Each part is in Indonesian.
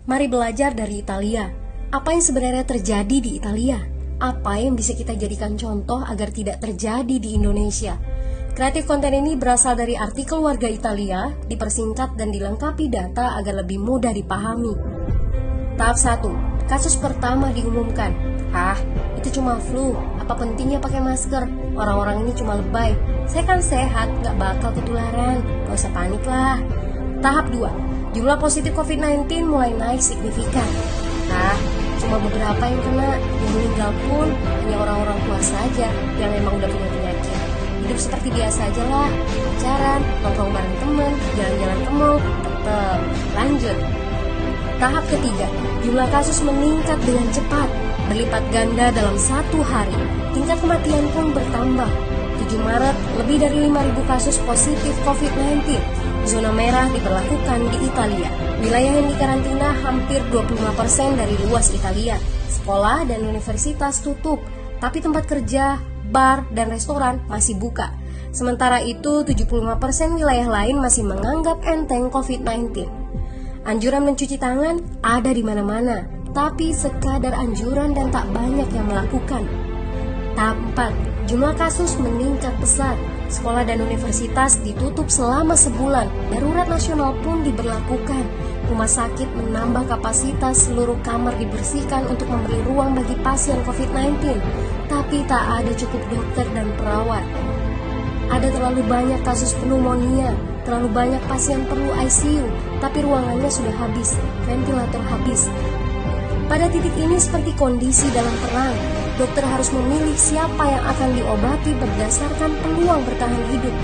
Mari belajar dari Italia. Apa yang sebenarnya terjadi di Italia? Apa yang bisa kita jadikan contoh agar tidak terjadi di Indonesia? Kreatif konten ini berasal dari artikel warga Italia, dipersingkat dan dilengkapi data agar lebih mudah dipahami. Tahap 1. Kasus pertama diumumkan. Itu cuma flu. Apa pentingnya pakai masker? Orang-orang ini cuma lebay. Saya kan sehat, gak bakal ketularan. Gak usah panik lah. Tahap 2. Jumlah positif COVID-19 mulai naik signifikan. Cuma beberapa yang kena. Yang meninggal pun hanya orang-orang tua saja yang emang udah punya penyakit. Hidup seperti biasa aja lah. Pacaran, nongkrong bareng temen, jalan-jalan ke mall, tetep lanjut. Tahap ketiga, jumlah kasus meningkat dengan cepat, berlipat ganda dalam 1 hari. Tingkat kematian pun bertambah. 7 Maret, lebih dari 5.000 kasus positif COVID-19. Zona merah diberlakukan di Italia. Wilayah yang dikarantina hampir 25% dari luas Italia. Sekolah dan universitas tutup, tapi tempat kerja, bar, dan restoran masih buka. Sementara itu, 75% wilayah lain masih menganggap enteng COVID-19. Anjuran mencuci tangan ada di mana-mana, tapi sekadar anjuran dan tak banyak yang melakukan. Tahap 4, jumlah kasus meningkat pesat. Sekolah dan universitas ditutup selama sebulan. Darurat nasional pun diberlakukan. Rumah sakit menambah kapasitas, seluruh kamar dibersihkan untuk memberi ruang bagi pasien COVID-19. Tapi tak ada cukup dokter dan perawat. Ada terlalu banyak kasus pneumonia, terlalu banyak pasien perlu ICU, tapi ruangannya sudah habis, ventilator habis. Pada titik ini seperti kondisi dalam perang. Dokter harus memilih siapa yang akan diobati berdasarkan peluang bertahan hidup.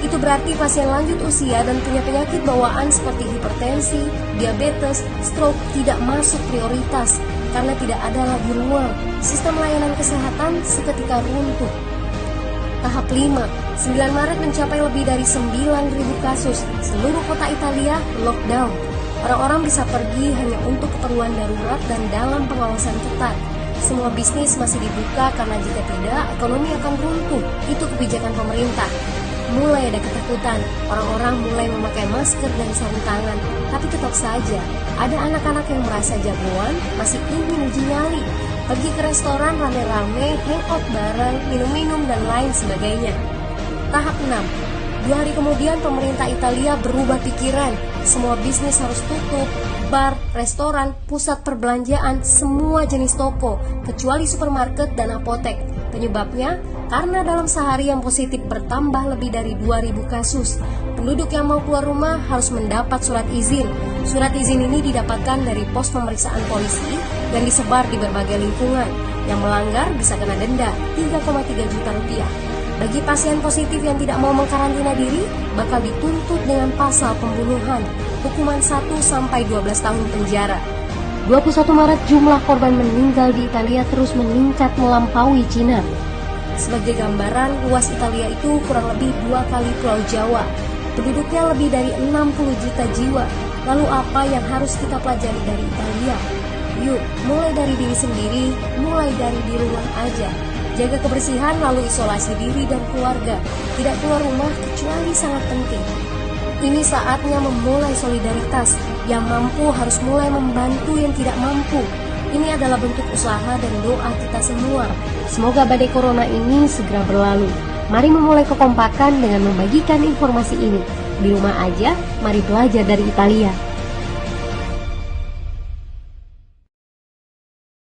Itu berarti pasien lanjut usia dan punya penyakit bawaan seperti hipertensi, diabetes, stroke tidak masuk prioritas karena tidak ada lagi ruang. Sistem layanan kesehatan seketika runtuh. Tahap 5, 9 Maret mencapai lebih dari 9.000 kasus. Seluruh kota Italia lockdown. Orang-orang bisa pergi hanya untuk keperluan darurat dan dalam pengawasan ketat. Semua bisnis masih dibuka karena jika tidak, ekonomi akan runtuh. Itu kebijakan pemerintah. Mulai ada ketakutan, orang-orang mulai memakai masker dan sarung tangan. Tapi tetap saja, ada anak-anak yang merasa jagoan, masih ingin uji nyali. Pergi ke restoran rame-rame, hangout bareng, minum-minum dan lain sebagainya. Tahap 6, 2 hari kemudian pemerintah Italia berubah pikiran. Semua bisnis harus tutup, bar, restoran, pusat perbelanjaan, semua jenis toko, kecuali supermarket dan apotek. Penyebabnya, karena dalam sehari yang positif bertambah lebih dari 2.000 kasus. Penduduk yang mau keluar rumah harus mendapat surat izin. Surat izin ini didapatkan dari pos pemeriksaan polisi dan disebar di berbagai lingkungan. Yang melanggar bisa kena denda 3,3 juta rupiah. Bagi pasien positif yang tidak mau mengkarantina diri, bakal dituntut dengan pasal pembunuhan, hukuman 1-12 tahun penjara. 21 Maret jumlah korban meninggal di Italia terus meningkat melampaui Cina. Sebagai gambaran, luas Italia itu kurang lebih 2 kali Pulau Jawa. Penduduknya lebih dari 60 juta jiwa. Lalu apa yang harus kita pelajari dari Italia? Yuk, mulai dari diri sendiri, mulai dari di rumah aja. Jaga kebersihan lalu isolasi diri dan keluarga. Tidak keluar rumah kecuali sangat penting. Ini saatnya memulai solidaritas. Yang mampu harus mulai membantu yang tidak mampu. Ini adalah bentuk usaha dan doa kita semua. Semoga badai corona ini segera berlalu. Mari memulai kekompakan dengan membagikan informasi ini. Di rumah aja, mari belajar dari Italia.